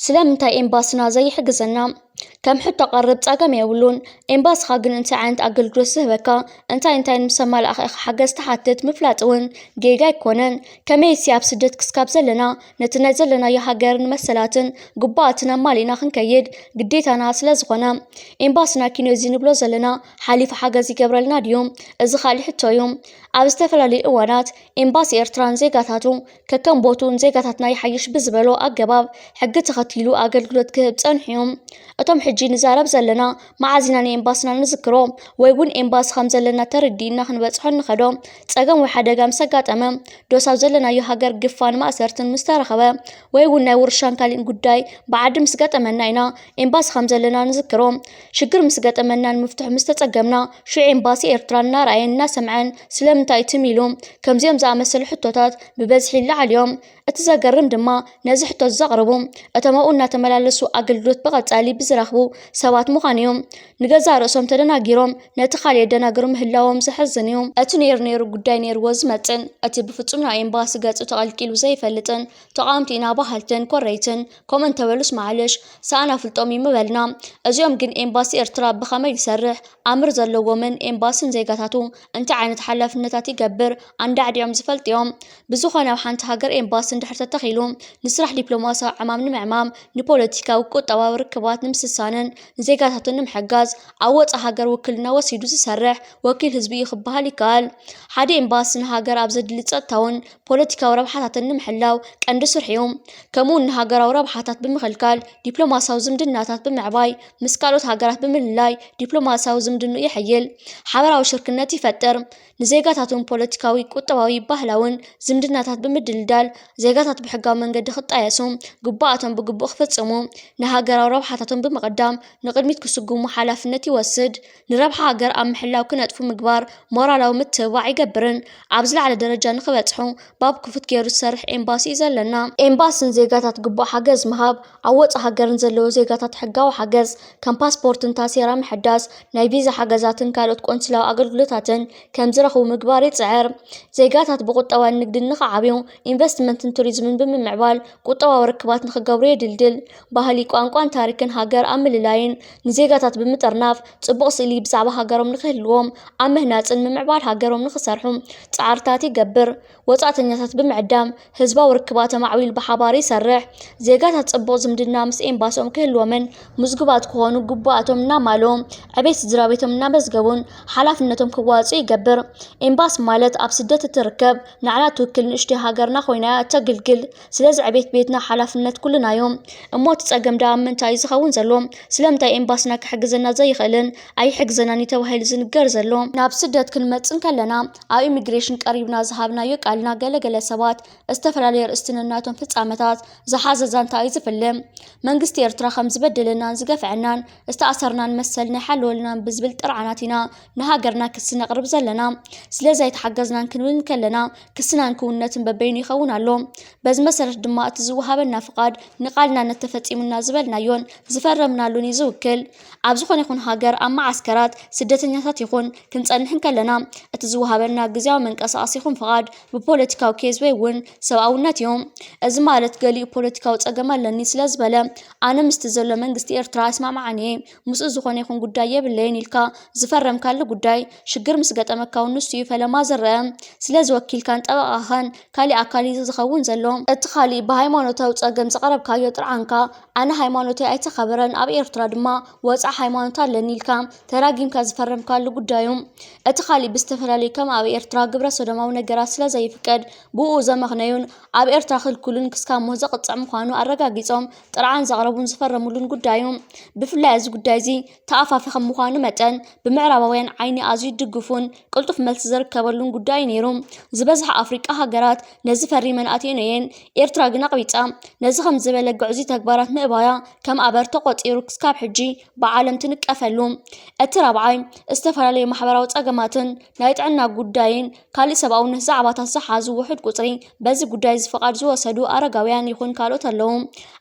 ስለምንታይ ኤምባሲና ዘይሕግዘና ከም ሕቶ ቀርብ ጸገም የብሉን ኤምባሲ ግን እንታይ ዓይነት ኣገልግሎት ዝህበካ እንታይ ንምሰማል ኣኺ ሓገዝ ተሓትት ምፍላጥ እውን ጌጋ ይኮነን ከመይ ሲያብ ስደት ክስካብ ዘለና ነቲ ናይ ዘለና የሃገርን መሰላትን ጉባኣትና ማሊና ክንከይድ ግዴታና ስለ ዝኾነ ኤምባሲና ኪኖ ዝንብሎ ዘለና ሓሊፍ ሓገዝ ይገብረልና ድዩ እዚ ካሊ ሕቶ እዩ ኣብ ዝተፈላለዩ እዋናት ኤምባሲ ኤርትራን ዜጋታቱ ከከም ቦቱን ዜጋታትና ይሓይሽ ብዝበሎ ኣገባብ ሕጊ ተኸቲሉ ኣገልግሎት ክህብ ጸንሑ እቶም ሕጂ ንዛረብ ዘለና ማዓዚና ኤምባሲና ንዝክሮ ወይ እውን ኤምባሲ ከም ዘለና ተረዲና ክንበጽሖ ንኸዶ ጸገም ወይ ሓደጋ ምሰጋጠመ ዶሳብ ዘለና የሃገር ግፋን ማእሰርትን ምስተረኸበ ወይ እውን ናይ ውርሻን ካልእን ጉዳይ ብዓዲ ምስገጠመና ኢና ኤምባሲ ከም ዘለና ንዝክሮ ሽግር ምስገጠመና ንምፍትሕ ምስተጸገምና ሹዕ ኤምባሲ ኤርትራና ራእየና ሰምዐን ስለምንታይ ትሚሉ ከምዚኦም ዝኣመሰሉ ሕቶታት ብበዝሒ ይለዓልዮም እቲ ዘገርም ድማ ነዚ ሕቶት ዘቕርቡ እቶም ኣብኡ እናተመላለሱ ኣገልግሎት ብቐጻሊ ብዝረኽቡ ሰባት ምዃኖም ንገዛ ርእሶም ተደናጊሮም ነቲ ካልእ ደናግሩ ምህላዎም ዘሕዝን እዩ እቲ ነይሩ ጉዳይ ነይርዎ ዝመጽን እቲ ብፍጹም ናይ ኤምባሲ ገጹ ተቐልቂሉ ዘይፈልጥን ተቓምቲ ኢና ባህልትን ኮረይትን ከምኡ እንተበሉስ ማዕልሽ ሰኣና ፍልጦም ይምበልና እዚኦም ግን ኤምባሲ ኤርትራ ብኸመይ ይሰርሕ ኣምር ዘለዎምን ኤምባሲን ዜጋታቱ እንታይ ዓይነት ሓላፍነታት ይገብር ኣንዳዕዲኦም ዝፈልጥዮም ብዝኾነ ኣብ ሓንቲ ሃገር ኤምባሲ እንድሕር ተተኺሉ ንስራሕ ዲፕሎማስያዊ ዕማም ንምዕማም ንፖለቲካዊ ቁጠባዊ ርክባት ንምስሳንን ንዜጋታቱን ንምሕጋዝ ኣብ ወፃኢ ሃገር ውክልና ወሲዱ ዝሰርሕ ወኪል ህዝቢ እዩ ክበሃል ይከኣል ሓደ ኤምባሲ ንሃገር ኣብ ዘድሊ ጸጥታውን ፖለቲካዊ ረብሓታትን ንምሕላው ቀንዲ ስርሑ እዩ ከምኡ ንሃገራዊ ረብሓታት ብምኽልካል ዲፕሎማስያዊ ዝምድናታት ብምዕባይ ምስ ካልኦት ሃገራት ብምልላይ ዲፕሎማስያዊ ዝምድንኡ ይሕይል ሓበራዊ ሽርክነት ይፈጥር ንዜጋታቱን ፖለቲካዊ ቁጠባዊ ባህላውን ዝምድናታት ብምድልዳል ዜጋታት ብሕጋዊ መንገዲ ክጣየሱ ግባኣቶም ብግቡእ ክፍጽሙ ንሃገራዊ ረብሓታቶም ብምቕዳም ንቅድሚት ክስጉሙ ሓላፍነት ይወስድ ንረብሓ ሃገር ኣብ ምሕላው ክነጥፉ ምግባር ሞራላዊ ምትብባዕ ይገብርን ኣብ ዝለዓለ ደረጃ ንኽበጽሑ ባብ ክፉት ገይሩ ዝሰርሕ ኤምባሲ እዩ ዘለና ኤምባሲን ዜጋታት ግቡእ ሓገዝ ምሃብ ኣብ ወፃኢ ሃገርን ዘለዎ ዜጋታት ሕጋዊ ሓገዝ ከም ፓስፖርትን ታሴራ ምሕዳስ ናይ ቪዛ ሓገዛትን ካልኦት ቆንስላዊ ኣገልግሎታትን ከም ዝረኽቡ ምግባር ይጽዕር ዜጋታት ብቁጠባን ንግድን ንኽዓብዩ ኢንቨስትመንትን ቱሪዝምን ብምምዕባል ቁጠባዊ ርክባት ንኽገብሩ የድልድል ባህሊ ቋንቋን ታሪክን ሃገር ኣብ ምልላይን ንዜጋታት ብምጥርናፍ ጽቡቕ ስእሊ ብዛዕባ ሃገሮም ንክህልዎም ኣብ ምህናፅን ምምዕባል ሃገሮም ንኽሰርሑ ጻዕርታት ይገብር ወጻእተኛታት ብምዕዳም ህዝባዊ ርክባቶም ኣዕቢል ብሓባር ይሰርሕ ዜጋታት ጽቡቕ ዝምድና ምስ ኤምባሲኦም ክህልዎምን ምዝግባት ክኾኑ ግቡኣቶም እናማልዎም ዕቤት ስድራ ቤቶም እናመዝገቡን ሓላፍነቶም ክዋፅኡ ይገብር ኤምባሲ ማለት ኣብ ስደት እትርከብ ንዓና ትውክል ንእሽተይ ሃገርና ኮይና ተግልግል ስለዚ ዕቤት ቤትና ሓላፍነት ኩልናዮም እሞ እቲ ጸገም ዳ ኣብ ምንታይ ዝኸውን ዘሎ ስለምንታይ ኤምባሲና ክሕግዘና ዘይኽእልን ኣይሕግዘናን ተባሂሉ ዝንገር ዘሎ ናብ ስደት ክንመጽን ከለና ኣብ ኢሚግሬሽን ቀሪብና ዝሃብናዮ ቃልና ገለገለ ሰባት ዝተፈላለዩ ርእስትንናቶም ፍጻመታት ዝሓዘ ዛንታ እዩ ዝፍልም መንግስቲ ኤርትራ ከም ዝበደለናን ዝገፍዐናን ዝተኣሰርናን መሰል ናይ ሓልወልናን ብዝብል ጥርዓናት ኢና ንሃገርና ክስ ነቕርብ ዘለና ስለዚ ኣይተሓገዝናን ክንብል ከለና ክስናን ክውነትን በበይኑ ይኸውን ኣሎ በዚ መሰረት ድማ እቲ ዝወሃበና ፍቃድ ንቃልና ነተፈጺሙና ዝበልናዮን ዝፈረምናሉን ይዝውክል ኣብ ዝኾነ ይኹን ሃገር ኣብ ማዓስከራት ስደተኛታት ይኹን ክንጸንሕን ከለና እቲ ዝወሃበና ግዝያዊ መንቀሳቐሲ ይኹን ፍቃድ ብፖለቲካዊ ኬዝ ወይ እውን ሰብኣውነት እዩ እዚ ማለት ገሊኡ ፖለቲካዊ ጸገም ኣለኒ ስለ ዝበለ ኣነ ምስቲ ዘሎ መንግስቲ ኤርትራ ይስማዕማዓኒ ምስኡ ዝኾነ ይኹን ጉዳይ የብለይን ኢልካ ዝፈረምካሉ ጉዳይ ሽግር ምስ ገጠመካ ንሱ እዩ ፈለማ ዝርአ ስለዚ ወኪልካን ጠበቓኻን ካልእ ኣካል ዝኸውን ዘሎ እቲ ካልእ ብሃይማኖታዊ ጸገም ዘቐረብካዮ ጥርዓንካ ኣነ ሃይማኖተይ ኣይተኸበረን ኣብ ኤርትራ ድማ ወፃኢ ሃይማኖት ኣለኒ ኢልካ ተራጊምካ ዝፈረምካሉ ጉዳዩ እቲ ካልእ ብዝተፈላለዩ ከም ኣብ ኤርትራ ግብረ ሰዶማዊ ነገራት ስለ ዘይፍቀድ ብኡ ዘመኽነዩን ኣብ ኤርትራ ክልክሉን ክስካብ ሞት ዘቕፅዕ ምዃኑ ኣረጋጊፆም ጥርዓን ዘቕረቡን ዝፈረሙሉን ጉዳዩ ብፍላይ እዚ ጉዳይ እዚ ተኣፋፊ ከም ምዃኑ መጠን ብምዕራባውያን ዓይኒ ኣዝዩ ድግፉን ቅልጡፍ መልሲ ዝርከበሉን ጉዳይ ነይሩ ዝበዝሐ ኣፍሪቃ ሃገራት ነዚ ፈሪመን ኣትየን እየን ኤርትራ ግን ኣቕቢፃ ነዚ ከም ዝበለ ግዕዙ ተግባራት ምእባያ ከም ኣበር ተቆፂሩ ክስካብ ሕጂ ብዓለም ትንቀፈሉ እቲ ራብዓይ ዝተፈላለዩ ማሕበራዊ ጸገማትን ናይ ጥዕና ጉዳይን ካልእ ሰብኣውነት ዛዕባታት ዝሓዙ ውሕድ ቁፅሪ በዚ ጉዳይ ዝፈቃድ ዝወሰዱ ኣረጋውያን ይኹን ካልኦት ኣለዉ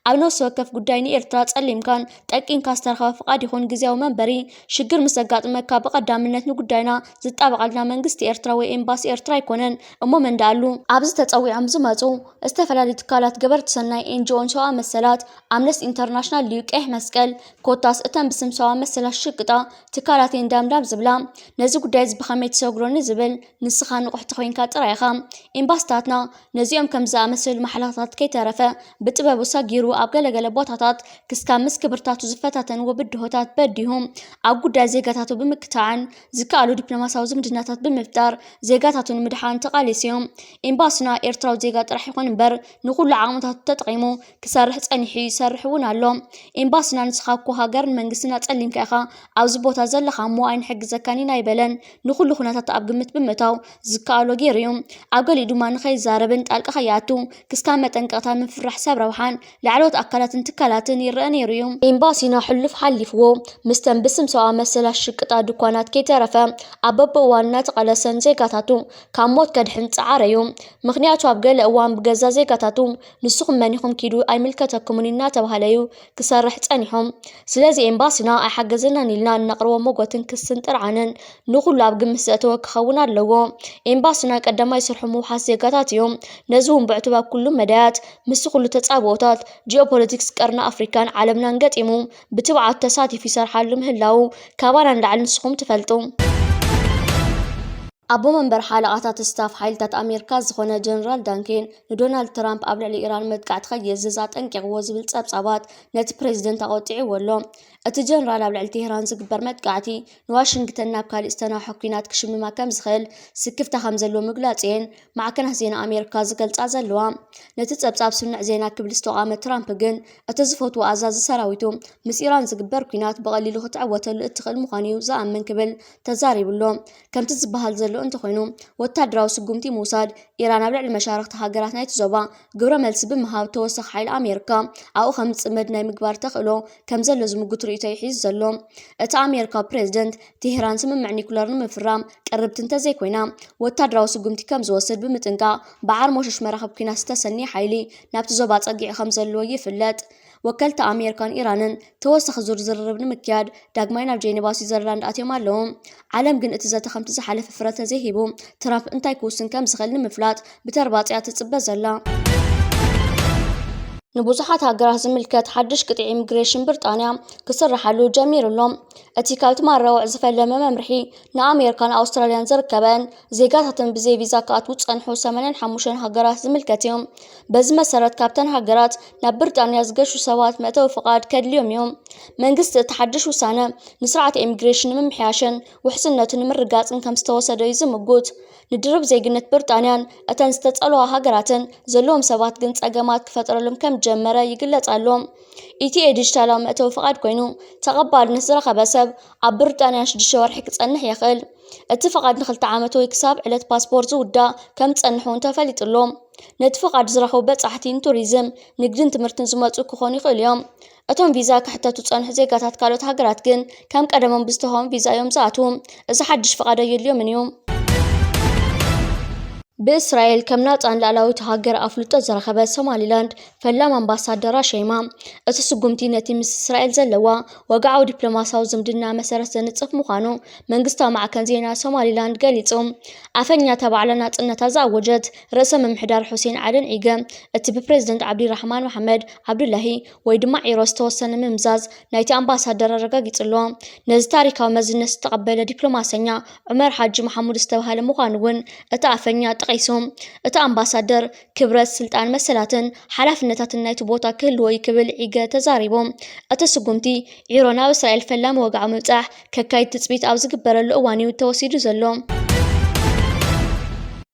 ኣብ ነፍሲ ወከፍ ጉዳይ ንኤርትራ ጸሊምካን ጠቂምካ ዝተረኸበ ፍቃድ ይኹን ግዝያዊ መንበሪ ሽግር ምስ ዘጋጥመካ ብቐዳምነት ንጉዳይና ዝጣበቐልና መንግስቲ ኤርትራ ወይ ኤምባሲ ኤርትራ ኣይኮነን እሞ መንዳኣሉ ኣብዚ ተጸዊዖም ዝመፁ استفلالي تكالات قبرت سناي إنجون سوا مسلات أمنست إنترناشنال ليوكيه مسكال كوتاس اتن بسم سوا مسلا الشقطة تكالاتين دام زبلا نزو قدايز بخاميت سوغروني زبل نسخان نقحت خوين كاترايخا إنباستاتنا نزيوم كمزا مسل محلاتات كي ترفا بتبابو ساقيرو أبقال بوتاتات كسكامس كبرتاتو زفتاتن وبدهوتات بديهم أو قداي زيقاتاتو بمكتعن زكالو دبلوماساو زمدناتات بمفتار زيقاتاتو المدحان تقاليسيوم إنباسنا إرتراو زيقات رح يكون بر نقول عامتات تطعيمو كسارح تانيحي يسارحون اللوم إنباسنا نسخاكو هاجر منقسنا تسلم كاخا أو زبوتا زلخا مو أين حق زكاني نايبلن نقول خناتات أبقمت بمتاو زكالو جيريوم أقولي دومان خي زاربن تالك خياتو كسكامة انقطع من فرح ساب روحان لعلوت أكلات انتكالات يراني ريوم إنباسنا حلف حلفو مستنبسم سوا مسلا الشقطة دكوانات كي ترفا أبب وانات على سنزيقاتاتو كاموت كدحن تعاريوم مخنياتو أبقال أوان بغزا زيقاتاتو نسوخ مانيخم كيدو أي ملكتكم الناتا وهلايو كسارح تانيهم سلازي إنباسنا أي حقزنا نيلنا نقروا موقوتن كسن ترعانن نقول لابق مسأتو كخونا اللوو إنباسنا قدما يسرحو موحاس زيقاتاتيوم نزوهم بعتباب كل مدات مسوخلو تتصابوتات جيوبوليتكس قرنا أفريكان عالمنا نقاتيمو بتبعات تساتي في سرحان لمهلاو كابانا لعل نسخم تفلتو أبو منبر حلقات ستاف حيلتات أمريكا زخونة جنرال دانكين ندونالد ترامب قبل إيران مدقعت خيززات أنكي غوزبل تصابات نت بريزيدنت أقوطعي ولو أتي جنرال قبل تهران زقبر مدقعتي نواشنطن نابكال استنا حكينات كشم ما كم زخل سكفتا خمزلو مقلاتين مع كنه زينا أمريكا زقلت أزلوا نت تصاب سمع زينا قبل استقامة ترامب جن أتزفوت وأزاز سراويتو مس إيران زقبر كينات بغليلو تعوتل الاتخال مخانيو زعم من قبل تزاري بلو كم تزبهال زلو انت خوينو وتادراو سقومتي موساد إيران قبل المشارق تهاجرات نايت زوبا قبر ملس بمهاب توسخ حيل أمريكا أو خمس مدنا مقبار تخلو كم زلو زمقو ريتاي حيز زلو اتا أمريكا بريزيدنت تهران سمم معني كولار نمفرام قربت انت زي كوينا وتادراو سقومتي كم زوسد بمتنقا بعار موشش مرخب كينا ستسني حيلي نابت زوبات أقيع خمس زلو يفلت وكلت أمريكان إيران توسخ زر بن مكياد داغماينا بجينيباسي زرلاند أتيوم اللهم عالم جن اتزات خمتز حلف فرات زيهيبو ترامب انتاي كوسن كم زخل نمفلات بترباطيات تصبزلا نبوزحات هاجرها زملكات حدش قطع إيميغريشن بريطانيا كسرحلو جميل لهم اتيكالت مرة وعزفة لما ممرحي أمريكان أستراليان زركبان زيقاتهم بزي فيزاكات وتصنحو سمنين حموشن هاجرها زملكاتهم بز مسارات كابتن هاجرات نبريطانيا زقشو سوات مئتو فقاد كاد اليوم يوم منقست تحدش وسنة نسرعة إيميغريشن ممحياشن وحسنة نمرقات انكم ستوسدو يزمقوت ندرب زي قنت بريطانيان أتن ستتقلوها هاجراتن زلوهم سوات قنت أقامات كفتر لهم كم جمرة يقلت علوم إيتي ديجيتال مئتو فقاد كوينو تقبل نسرق بسب عبرتانيا شدشور حك تصنح يخل اتفقاد نخل تعامتو يكساب علة باسبورت ودا كم تصنحون تفلت اللوم نتفقاد زرخو بتصحتين توريزم نقدن تمرتن زماتو كخوني اليوم أتون فيزا كحتى تصنح زيقاتات كالوت هاجرات كن كم قدمون بستهم فيزا يوم زاتهم إذا حدش فقاد اليوم من يوم بإسرائيل كم ناتان لعلاوي تهاجر أفلوتا زرخبة سوماليلاند فلام أمباسادرا شيما أتسقمتي نتي مس إسرائيل زلوا وقعوا دبلوماساو زمدنا مسارة نتصف مخانو منقستا مع كنزينا سوماليلاند قاليتهم عفنيا تبع لنا تزاوجت رسم محدار حسين عدن عيقا اتب بريزيدنت عبد الرحمن محمد عبد الله ويدمع عيروس توسن ممزاز نايتي أمباسادر رقاقيت اللوم نز تاريخا ومزنس تقبل دبلوماسيا عمر حاج محمود استوهال مخانون أتعفنيا قيسهم اتا أمباسادر كبرت سلطان مسلاتن حلفنتات النايت بوتا كل ويكبل عيقا تزاريبهم اتا سقومتي عيرونا وإسرائيل فلام وقع مبتاح كاكايد تثبيت أو زقبر الأواني والتوسيد زلهم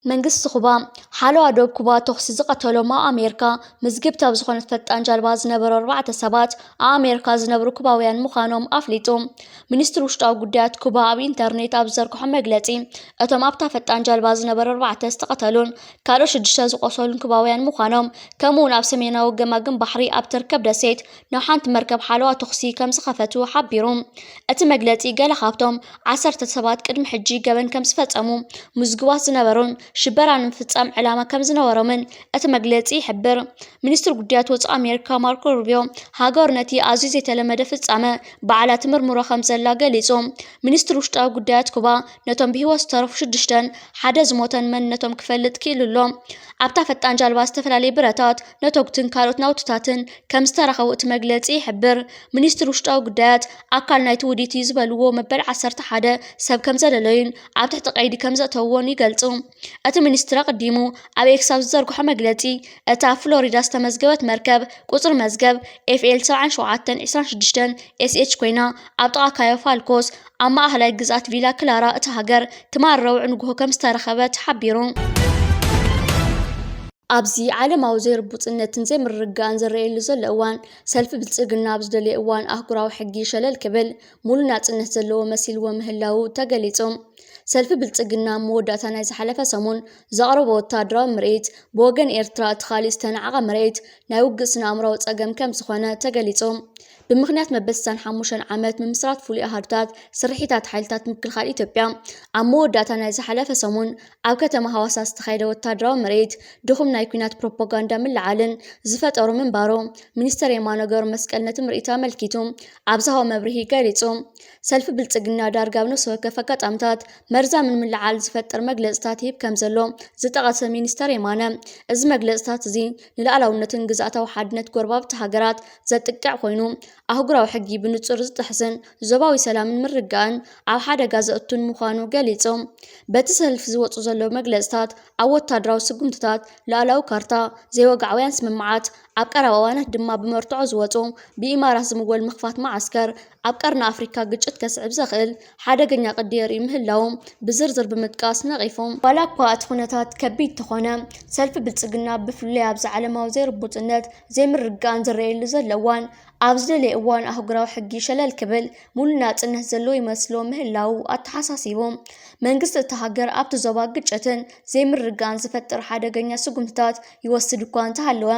منقص خبا حالو عدوب كوبا تخصيص قتلو مع أمريكا مزقبتا بزخونة فتان جالباز نبرو 4 سبات أمريكا زنبرو كوباويان مخانوم أفليتوم منستر وشتاو قدات كوبا بإنترنت أبزركو حمقلاتي أتوم أبتا فتان جالباز نبرو 4 استقتلون كارو شدشتا زقصولن كوباويان مخانوم كمون أبسمينا وقماقم بحري أبتركب داسيت نوحانت مركب حالو تخصي كم سخفتو حبيروم أتمقلاتي قال خابتوم 10 سبات قدم حجي قبن كم سفتامو مزقوات زنبرون ሽበራ ንምፍጻም ዕላማ ከም ዝነበሮምን እቲ መግለጺ ይሕብር። ሚኒስትር ጉዳያት ወጻኢ ኣሜሪካ ማርኮ ሩቢዮ ሃገር ነቲ ኣዝዩ ዘይተለመደ ፍጻመ በዓላ ትምርምሮ ከም ዘላ ገሊጹ። ሚኒስትር ውሽጣዊ ጉዳያት ኩባ ነቶም ብሂወት ዝተረፉ 6 ሓደ ዝሞተን መንነቶም ክፈልጥ ክኢሉ ኣሎ። ኣብታ ፈጣን ጃልባ ዝተፈላለዩ ብረታት ነተጉትን ካልኦት ናውትታትን ከም ዝተረኸቡ እቲ መግለጺ ይሕብር። ሚኒስትር ውሽጣዊ ጉዳያት ኣካል ናይቲ ውዲት ዝበልዎ መበል 11 ሰብ ከም ዘለለዩን ኣብ ትሕቲ ቀይዲ ከም ዘእተውዎን ይገልጹ። እቲ ሚኒስትር ቀዲሙ ኣብ ኤክስ ኣብ ዝዘርግሖ መግለጺ እታ ኣብ ፍሎሪዳ ዝተመዝገበት መርከብ ቁጽሪ መዝገብ ኤፍኤል 7726 ኤስኤች ኮይና ኣብ ጥቓ ካዮ ፋልኮስ ኣብ ማእኸላይ ግዝኣት ቪላ ክላራ እቲ ሃገር ትማረው ንግሆ ከም ዝተረኸበት ሓቢሩ። ኣብዚ ዓለማዊ ዘይርቡጽነትን ዘይምርግጋእን ዝረአየሉ ዘሎ እዋን ሰልፊ ብልጽግና ኣብ ዝደለየ እዋን ኣህጉራዊ ሕጊ ሸለል ክብል ሙሉእ ናጽነት ዘለዎ መሲልዎ ምህላው ተገሊጹ። ሰልፊ ብልጽግና መወዳእታ ናይ ዝሓለፈ ሰሙን ዘቕረቦ ወታደራዊ ምርኢት ብወገን ኤርትራ እቲ ካሊእ ዝተናዓቐ ምርኢት ናይ ውግእ ስነ ኣእምሮዊ ጸገም ከም ዝኾነ ተገሊጹ። ብምኽንያት መበስታን 5 ዓመት ምምስራት ፍሉይ ኣሃዱታት ስርሒታት ሓይልታት ምክልኻል ኢትዮጵያ ኣብ መወዳእታ ናይ ዝሓለፈ ሰሙን ኣብ ከተማ ሃዋሳ ዝተኻየደ ወታደራዊ ምርኢት ድኹም ናይ ኩናት ፕሮፓጋንዳ ምልዓልን ዝፈጠሩ ምንባሩ ሚኒስተር የማነ ገብረ መስቀል ነቲ ምርኢት ኣመልኪቱ ኣብ ዝሃቦ መብርሂ ገሊጹ። ሰልፊ ብልጽግና ዳርጋ ኣብ ነፍሲ ወከፍ ኣጋጣሚታት መርዛምን ምልዓል ዝፈጥር መግለጽታት ይህብ ከም ዘሎ ዝጠቐሰ ሚኒስተር የማነ እዚ መግለጽታት እዚ ንላዕላውነትን ግዝኣታዊ ሓድነት ጎረባብቲ ሃገራት ዘጥቅዕ ኮይኑ ኣህጉራዊ ሕጊ ብንጹር ዝጥሕስን ዞባዊ ሰላምን ምርግጋእን ኣብ ሓደጋ ዘእቱን ምዃኑ ገሊጹ። በቲ ሰልፊ ዝወፁ ዘለዉ መግለጽታት ኣብ ወታደራዊ ስጉምትታት ላዕላዊ ካርታ ዘይወግዓውያን ስምምዓት ኣብ ቀረባ እዋናት ድማ ብመርትዖ ዝወፁ ብኢማራት ዝምወል ምኽፋት ማዓስከር ኣብ ቀርኒ ኣፍሪካ ግጭት ከስዕብ ዘኽእል ሓደገኛ ቅዲ የርኢ ምህላው ብዝርዝር ብምጥቃስ ነቒፉ። ዋላ እኳ እቲ ኩነታት ከቢድ ተኾነ ሰልፊ ብልጽግና ብፍሉይ ኣብዚ ዓለማዊ ዘይርቡጽነት ዘይምርግጋእን ዝረአየሉ ዘሎ እዋን ኣብ ዝደለየ እዋን ኣህጉራዊ ሕጊ ሸለል ክብል ሙሉእ ናጽነት ዘለዎ ይመስሎ ምህላው ኣተሓሳሲቡ። መንግስቲ እቲ ሃገር ኣብቲ ዞባ ግጭትን ዘይምርግጋእን ዝፈጥር ሓደገኛ ስጉምትታት ይወስድ እኳ እንተሃለወ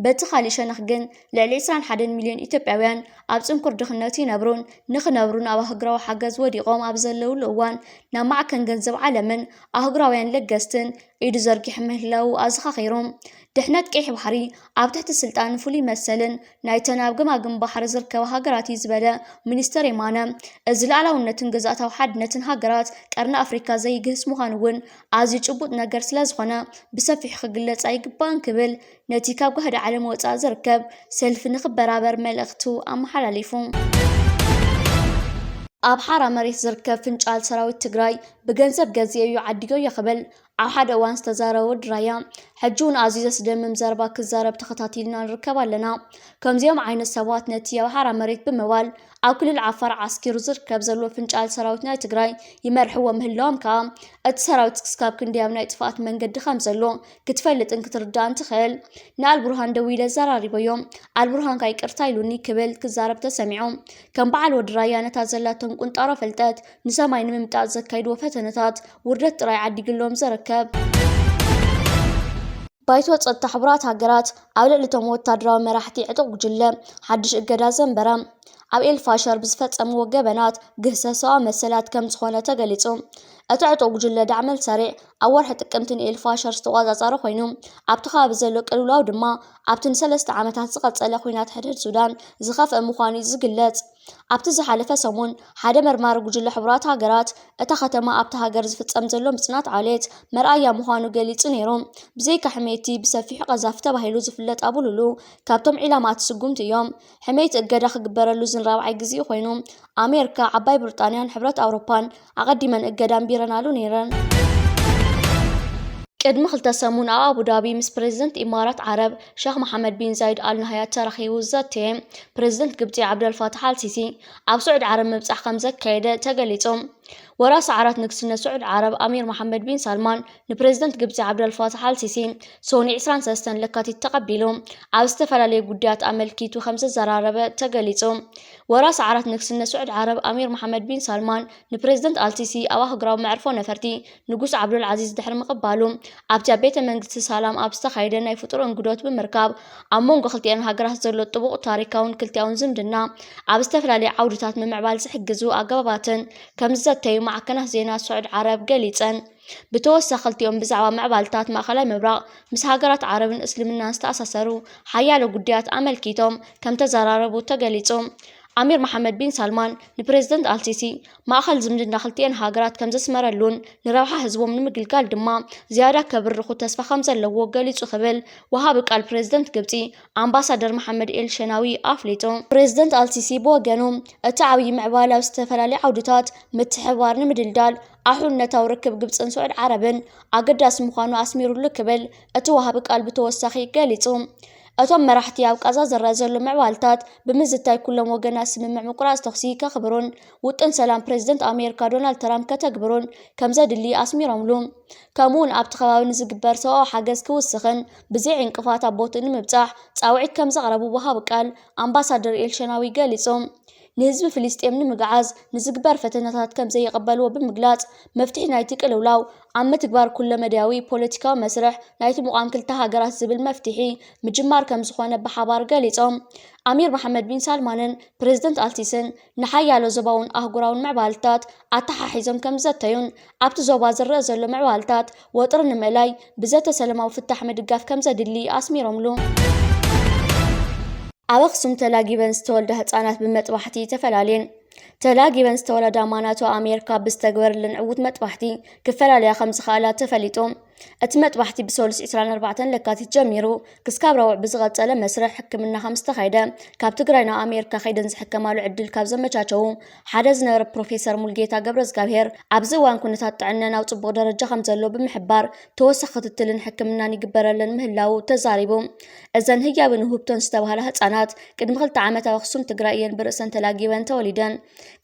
በቲ ካሊእ ሸነኽ ግን ልዕሊ 21 ሚልዮን ኢትዮጵያውያን ኣብ ጽንኩር ድኽነት ይነብሩን ንኽነብሩን ኣብ ኣህጉራዊ ሓገዝ ወዲቖም ኣብ ዘለውሉ እዋን ናብ ማዕከን ገንዘብ ዓለምን ኣህጉራውያን ለገስትን ኢዱ ዘርጊሕ ምህላው ኣዘኻኺሩ። ድሕነት ቀይሕ ባሕሪ ኣብ ትሕቲ ስልጣን ፍሉይ መሰልን ናይተን ኣብ ገማግም ባሕሪ ዝርከባ ሃገራት እዩ ዝበለ ሚኒስተር የማነ እዚ ላዕላውነትን ግዝኣታዊ ሓድነትን ሃገራት ቀርኒ ኣፍሪካ ዘይግህስ ምዃኑ እውን ኣዝዩ ጭቡጥ ነገር ስለ ዝኾነ ብሰፊሑ ክግለጽ ኣይግባእን ክብል ነቲ ካብ ጓህዲ ዓለም ወፃኢ ዝርከብ ሰልፊ ንኽበራበር መልእኽቱ ኣመሓላሊፉ። ኣብ ሓራ መሬት ዝርከብ ፍንጫል ሰራዊት ትግራይ ብገንዘብ ገዚኡ እዩ ዓዲጎ ይኽብል ኣብ ሓደ እዋን ዝተዛረበ ወዲ ራያ ሕጂ እውን ኣዝዩ ዘስደምም ዘረባ ክዛረብ ተኸታቲልና ንርከብ ኣለና። ከምዚኦም ዓይነት ሰባት ነቲ ኣብ ሓራ መሬት ብምባል ኣብ ክልል ዓፋር ዓስኪሩ ዝርከብ ዘሎ ፍንጫል ሰራዊት ናይ ትግራይ ይመርሕዎ ምህላዎም ከዓ እቲ ሰራዊት ክስካብ ክንደይ ናይ ጥፋኣት መንገዲ ከም ዘሎ ክትፈልጥን ክትርዳእን ትኽእል። ንኣልቡርሃን ደው ኢለ ዘራሪበዮም ኣልቡርሃን ካ ይቅርታ ኢሉኒ ክብል ክዛረብ ተሰሚዑ ከም በዓል ወዲ ራያ ነታ ዘላቶም ቁንጣሮ ፈልጠት ንሰማይ ንምምጣጥ ዘካይድዎ ፈተነታት ውርደት ጥራይ ዓዲግሎም ዘረከብ ባይቶ ጸጥታ ሕቡራት ሃገራት ኣብ ልዕሊ እቶም ወታደራዊ መራሕቲ ዕጡቕ ጉጅለ ሓድሽ እገዳ ዘንበረ ኣብ ኤልፋሸር ብዝፈጸምዎ ገበናት ግህሰሰዋ መሰላት ከም ዝኾነ ተገሊጹ። እቲ ዕጡቕ ጉጅለ ዳዕመል ሰሪዕ ኣብ ወርሒ ጥቅምትን ኤልፋሸር ዝተቆጻጸረ ኮይኑ ኣብቲ ከባቢ ዘሎ ቅልውላው ድማ ኣብቲ ን3 ዓመታት ዝቐጸለ ኩናት ሕድሕድ ሱዳን ዝኸፍአ ምዃኑ ዝግለጽ። ኣብቲ ዝሓለፈ ሰሙን ሓደ መርማሪ ጉጅለ ሕቡራት ሃገራት እታ ከተማ ኣብቲ ሃገር ዝፍጸም ዘሎ ምጽናት ዓልየት መርኣያ ምዃኑ ገሊጹ ነይሩ። ብዘይካ ሕሜይቲ ብሰፊሑ ቀዛፊ ተባሂሉ ዝፍለጥ ኣቡሉሉ ካብቶም ዒላማት ስጉምቲ እዮም። ሕሜይቲ እገዳ ክግበረሉ ዝንራብዓይ ግዜ ኮይኑ ኣሜሪካ፣ ዓባይ ብሪጣንያን ሕብረት ኣውሮፓን ኣቐዲመን እገዳ ኣንቢረናሉ ነይረን። ቅድሚ 2 ሰሙን ኣብ ኣቡዳቢ ምስ ፕሬዚደንት ኢማራት ዓረብ ሼክ መሐመድ ቢን ዛይድ ኣል ናህያን ተራኺቡ ዘተየ ፕሬዚደንት ግብፂ ዓብደልፋታሕ አልሲሲ ኣብ ስዑድ ዓረብ ምብጻሕ ከም ዘካየደ ተገሊጹ። ወራሲ ዓራት ንግስነት ስዑድ ዓረብ ኣሚር መሐመድ ቢን ሳልማን ንፕሬዚደንት ግብፂ ዓብደልፋታሕ አልሲሲ ሶኒ 23 ለካቲት ተቐቢሉ ኣብ ዝተፈላለዩ ጉዳያት ኣመልኪቱ ከም ዘዘራረበ ተገሊጹ። ወራሲ ዓራት ንግስነት ስዑድ ዓረብ ኣሚር መሐመድ ቢን ሳልማን ንፕሬዚደንት አልሲሲ ኣብ ኣህጉራዊ መዕርፎ ነፈርቲ ንጉስ ዓብዱል ዓዚዝ ድሕሪ ምቕባሉ ኣብቲ ኣብ ቤተ መንግስቲ ሰላም ኣብ ዝተኻየደ ናይ ፍጡር እንግዶት ብምርካብ ኣብ መንጎ ክልቲአን ሃገራት ዘሎ ጥቡቕ ታሪካውን ክልቲያውን ዝምድና ኣብ ዝተፈላለዩ ዓውድታት ምምዕባል ዝሕግዙ ኣገባባትን ከም زتيو معكنة زينا سعود عرب قليتن بتوسخ التيوم بزعوة معبالتات مأخلاي مبرق مس هاجرات عرب اسلمنا استأسسروا حيالو قديات أملكيتهم كم تزراربو تقليتهم أمير محمد بن سلمان لبريزيدنت السيسي ما أخل زمن داخلتين هاجرات كم زسمر اللون لروحة حزبهم من مقلقال دما زيادة كبر رخو تسفى خمسة لو قاليت خبل وهابك البريزيدنت قبطي أمباسادر محمد إل شناوي أفليتو بريزيدنت السيسي بوغانو التعاوي معبالة واستفلالي عودتات متحوار نمدلدال أحول نتاو ركب قبط انسوعد عربن أقداس مخانو أسميرو لكبل أتوهابك البتوسخي قاليتو أتوم مرحتي أو قزاز الرازل معوالتات بمزتاي كلهم وجنا سمع مقراص تخسي كخبرون وطن سلام بريزيدنت أمريكا دونالد ترامب كتكبرون كم زاد اللي أسميرهم لهم كمون أبتخوا نزقبر سواء حجز كوسخن بزيع انقفاط أبوتن مبتاح تعويد كم زغربوا وهابك قال أمباسادر إلشناوي قاليصهم نهزب فلسطين نمقعز نزقبر فتنات كم زي قبلوا بمقلات مفتح نايتك الأولاو عم تكبر كل مداوي بوليتيكا مسرح نايت مقام كلتها هاجرات زبل مفتحي مجمار كم زخوانة بحبار قاليتهم أمير محمد بن سلمان بريزيدنت السيسن نحيا له زباون أهجراون معبالتات أتحا حزم كم زتيون أبت زواز الرزل معبالتات وطرن ملاي بزات سلمة وفتح مدقاف كم زدلي أسميرهم له أبخسم تلاقي بن ستولد هتانات بمطبحتي تفلالين تلاقي بن ستولد أماناتو أمريكا بستقبر لنعود مطبحتي كفلاليا 5 خالات تفليتهم أتمت بحتي بسولس إسرائيل 4 لكاتي تجميرو كسكاب روع بزغط على مسرح حكمنا 5 خيدا كاب تقرينا أمريكا خيدن زحكمالو عدل كاب زمجاتشو حدز نور بروفيسور مولجيتا قبرز قابهير عبزوان كنتات عننا وطبق درجة 5 لو بمحبار توسخت التلن حكمنا نقبر لن مهلاو تزاريبو أزن هيا بنهوبتون ستوها لها تسانات قد مغلت عامتا وخصوم تقرأيين برأسان تلاقي بان توليدان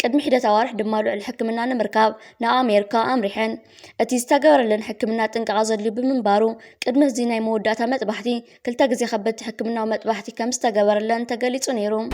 قد محيدة وارح دمالو الحكمنا نمركاب نا أمريكا أمريحين أتيستقبر لن حكمنا تنقع زدلي بمنبارو قدم زيناي موداتا مطبحتي كلتا غزي خبت حكمنا ومطبحتي كم استقبر لان تقليصو نيرو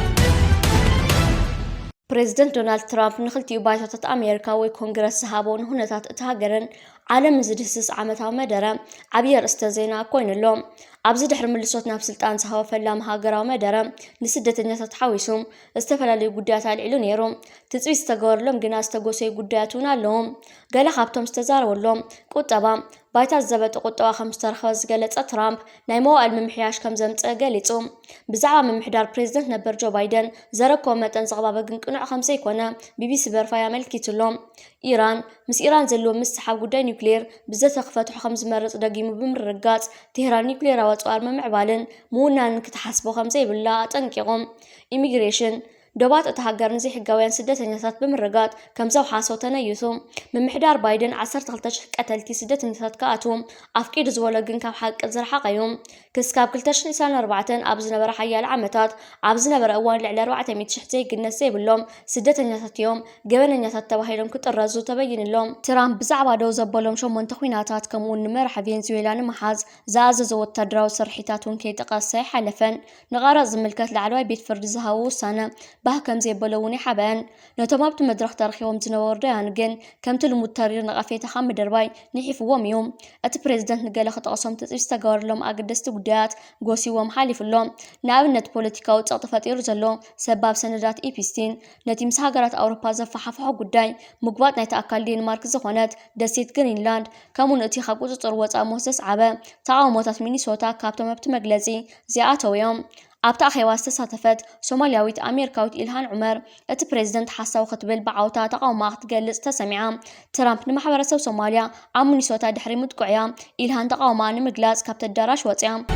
بريزيدنت دونالد ترامب نخلتي بايتات أمريكا وكونغرس هابون هنتات اتهاجرن عالم زدسس عامتها مدرة عبير استزينا كوين اللوم أبز دحر ملسوت نفس التان سهوا فلام هاجرا مدرة لسدة الناس تحويسهم استفلا لي قدات العلو نيرو تسوي استقر لهم جناس تقوسي قداتنا لهم قال خابتهم استزاروا لهم قطبا بايتا الزبط قطوا 5 خاز قالت ترامب نايمو الممحياش كم زمت قالتهم بزعوا من محدار بريزيدنت نبر جو بايدن زركو متن صغبا بقنقنع 5 يكونا BBC برفايا ملكيت لهم إيران مس إيران زلوا مسحاب قداي نيوكلير بزات خفتحو 5 مرات دقيمو بمرقات تهران نيوكلير وطوار ممعبالن مونا نكتحسبو 5 بلا تنكيقهم immigration دوبات اتهاجر نزي حقاويان سدتنيات بمرقات كم زو حاسو تنيثهم من محدار بايدن 13 قتلتي سدتنيات كاتهم افقيد زولغن كاب حق زرحقيهم كسكاب كلتش نيسان 4 ابز نبر حيال عمتات ابز نبر اوان لعل 400 شحتي قنسي بلوم سدتنيات يوم جبننيات تباهيلهم كترزو تبين لهم ترامب بزعبا دو زبلهم شمون تخويناتات كمون مرح فنزويلان محاز زازز وتدراو سرحيتاتون كي تقاسي حلفن نغارا زملكات لعلواي بيت فرد زهاو سنه به كم زي بلوني حبان نتمابت مدرخ تاريخهم زنور دانجن كم تلمتارير نقافية خام درباي نحيف وميوم ات بريزيدنت نقال خطأصهم تستقر لهم اقدست قدات قوسي ومحالف اللهم نابنت بوليتيكا وتعطفات يرزلهم سباب سندات إيبستين نتي مساقرات أوروبا زفحفحو قداي مقبات نايتا أكالين مارك زخونات دسيت جرينلاند كامون اتي خاقوز طروات موسس عبا تعاوموتات مينيسوتا كابتو مبت مقلزي زياتو يوم أبتا خيواس تساتفت سومالياويت أمريكاويت إلهان عمر ات بريزيدنت حاسا وخطبل بعوتا تقاومات تقلص تسمعا ترامب نمحبرسو سوماليا عم مينيسوتا دحري متقعيا إلهان تقاومان مقلاز كابت الدراش وطيا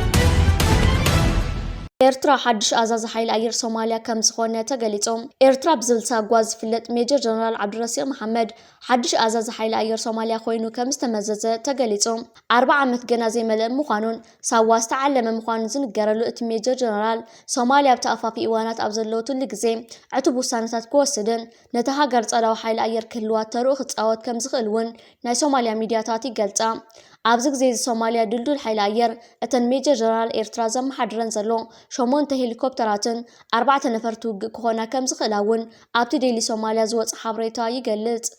إيرترا حدش أزاز حيل أير صوماليا كم زخونة تقليتهم إيرترا بزلتا قواز فلت ميجر جنرال عبد الرسيق محمد حدش أزاز حيل أير صوماليا خوينو كم استمززة تقليتهم 4 عمت جنازي ملء مخانون سواس تعلم مخانون زنقرلو ات ميجر جنرال صوماليا بتأفا في إيوانات أبزلوتو اللقزي عتبو سانتات كوسدن نتهاجر تصلاو حيل أير كلوات تروخ تصاوت كم زخلون ناي صوماليا ميدياتاتي قلتا أبزق زي الصوماليا دلدول حيل أير اتن ميجر جنرال إيرترا زم حدرن زلو شمونت هليكوبتراتن 4 نفر توق كونا كم زخلاون أبتدي لصوماليا زوات حبريتا يقلت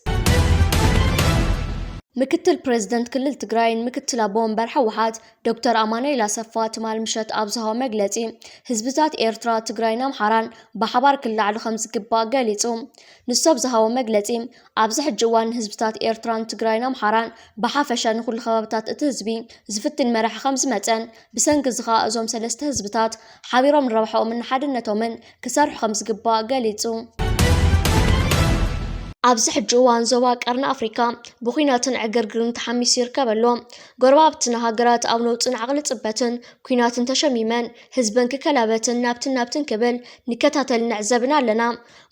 ምክትል ፕሬዝደንት ክልል ትግራይን ምክትል ኣቦ ወንበር ሕወሓት ዶክተር ኣማኑኤል ኣሰፋ ትማል ምሸት ኣብ ዝሃቦ መግለፂ ህዝብታት ኤርትራ ትግራይን ኣምሓራን ብሓባር ክለዓሉ ከም ዝግባእ ገሊጹ ንሶብ ዝሃቦ መግለፂ ኣብዚ ሕጂ እዋን ህዝብታት ኤርትራን ትግራይን ኣምሓራን ብሓፈሻ ንኩሉ ከባቢታት እቲ ህዝቢ ዝፍትን መራሒ ከም ዝመፀን ብሰንኪ እዚ ከዓ እዞም ሰለስተ ህዝብታት ሓቢሮም ንረብሖምን ሓድነቶምን ክሰርሑ ከም ዝግባእ ገሊጹ ኣብዚ ሕጂ እዋን ዞባ ቀርኒ ኣፍሪካ ብኩናትን ዕግርግርን ተሓሚሱ ይርከብ ኣሎ። ጎረባብትና ሃገራት ኣብ ነውፅን ዓቕሊ ፅበትን ኩናትን ተሸሚመን ህዝበን ክከላበትን ናብትን ክብል ንከታተል ንዕዘብና ኣለና።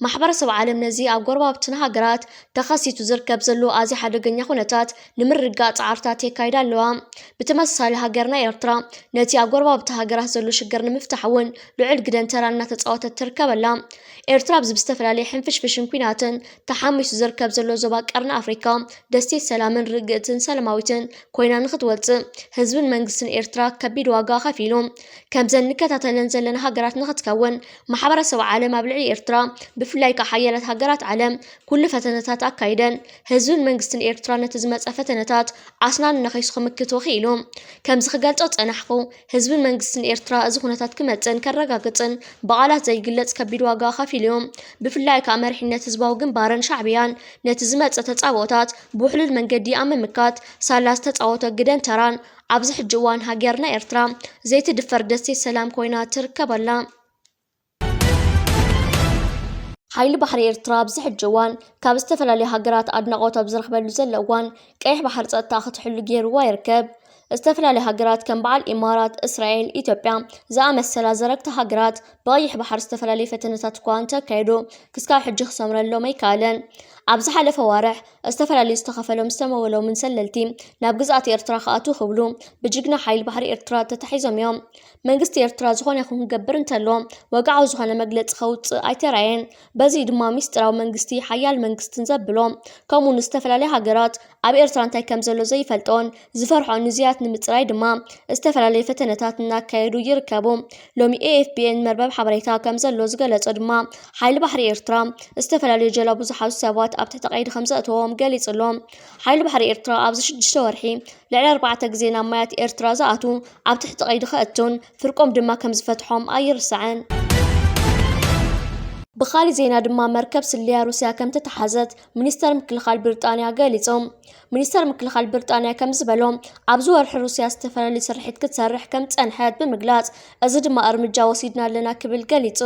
ማሕበረሰብ ዓለም ነዚ ኣብ ጎረባብትና ሃገራት ተኸሲቱ ዝርከብ ዘሎ ኣዝዩ ሓደገኛ ኩነታት ንምርጋዕ ፃዕርታት የካይዳ ኣለዋ። ብተመሳሳሊ ሃገርና ኤርትራ ነቲ ኣብ ጎረባብታ ሃገራት ዘሎ ሽግር ንምፍታሕ እውን ልዑል ግደን ተራ እናተፃወተት ትርከበላ። ኤርትራ ብዝተፈላለየ ሕንፍሽፍሽን ኩናትን ተሓሚሱ ዝርከብ ዘሎ ዞባ ቀርኒ ኣፍሪካ ደስተት ሰላምን ርግእትን ሰላማዊትን ኮይና ንክትወፅእ ህዝብን መንግስትን ኤርትራ ከቢድ ዋጋ ከፊሉ ከምዘን ንከታተለን ዘለና ሃገራት ንክትከውን ማሕበረሰብ ዓለም ኣብ ልዕሊ ኤርትራ ብፍላይ ከዓ ሓያላት ሃገራት ዓለም ኩሉ ፈተነታት ኣካይደን ህዝብን መንግስትን ኤርትራ ነቲ ዝመፀ ፈተነታት ኣስናን ነኸይሱ ክምክት ወኺሉ ከምዚ ክገልፆ ፀናሕኩ ህዝብን መንግስትን ኤርትራ እዚ ኩነታት ክመፅን ከረጋግፅን ብቓላት ዘይግለፅ ከቢድ ዋጋ ከፊሉ ብፍላይ ከዓ መሪሕነት ህዝባዊ ግንባርን ሻዕብያን ነቲ ዝመፀ ተፃቦታት ብውሕሉል መንገዲ ኣብ ምምካት ሳላስ ተፃወተ ግደን ተራን ኣብዚ ሕጂ እዋን ሃገርና ኤርትራ ዘይትድፈር ደስተት ሰላም ኮይና ትርከበላ። ሓይሊ ባሕሪ ኤርትራ ኣብዚ ሕጂ እዋን ካብ ዝተፈላለዩ ሃገራት ኣድናቆት ኣብ ዝረኽበሉ ዘሎ እዋን ቀይሕ ባሕሪ ፀጥታ ክትሕሉ ገይርዋ ይርከብ። ዝተፈላለዩ ሃገራት ከም በዓል ኢማራት፣ እስራኤል፣ ኢትዮጵያ ዝኣመሰላ ዘረግቲ ሃገራት ብቀይሕ ባሕሪ ዝተፈላለዩ ፈተነታት እኳ እንተካይዱ ክስካብ ሕጂ ክሰምረሎም ኣይከኣለን። ኣብዚ ሓለፈ ዋርሕ ዝተፈላለዩ ዝተኸፈሎም ዝተመወሎምን ሰለልቲ ናብ ግዝኣት ኤርትራ ክኣቱ ክብሉ ብጅግና ሓይሊ ባሕሪ ኤርትራ ተታሒዞም እዮም። መንግስቲ ኤርትራ ዝኾነ ይኹን ክገብር እንተሎ ወግዓዊ ዝኾነ መግለፂ ከውፅእ ኣይተራየን። በዚ ድማ ሚስጥራዊ መንግስቲ ሓያል መንግስትን ዘብሎ ከምኡ ዝተፈላለዩ ሃገራት ኣብ ኤርትራ እንታይ ከም ዘሎ ዘይፈልጦን ዝፈርሖን ንዝያት ንምፅራይ ድማ ዝተፈላለዩ ፈተነታት እናካየዱ ይርከቡ። ሎሚ AFPN መርበብ ሓበሬታ ከም ዘሎ ዝገለጸ ድማ ሓይሊ ባሕሪ ኤርትራ ዝተፈላለዩ ጀላቡ ዝሓዙ ሰባት ኣብ ትሕቲ ቀይዲ ከም ዘእተዎም ገሊጹሎም። ሓይሊ ባሕሪ ኤርትራ ኣብዚ 6 ወርሒ ልዕሊ 4 ግዜ ናብ ማያት ኤርትራ ዝኣቱ ኣብ ትሕቲ ቀይዲ ከእቱን ፍርቆም ድማ ከም ዝፈትሖም ኣይርስዕን። ብኻሊእ ዜና ድማ መርከብ ስልያ ሩስያ ከም ተተሓዘት ሚኒስተር ምክልኻል ብሪጣንያ ገሊጾም። ሚኒስተር ምክልኻል ብሪጣንያ ከም ዝበሎም ኣብዚ ወርሒ ሩስያ ዝተፈላለዩ ስርሒት ክትሰርሕ ከም ፀንሐት ብምግላጽ እዚ ድማ እርምጃ ወሲድና ኣለና ክብል ገሊጹ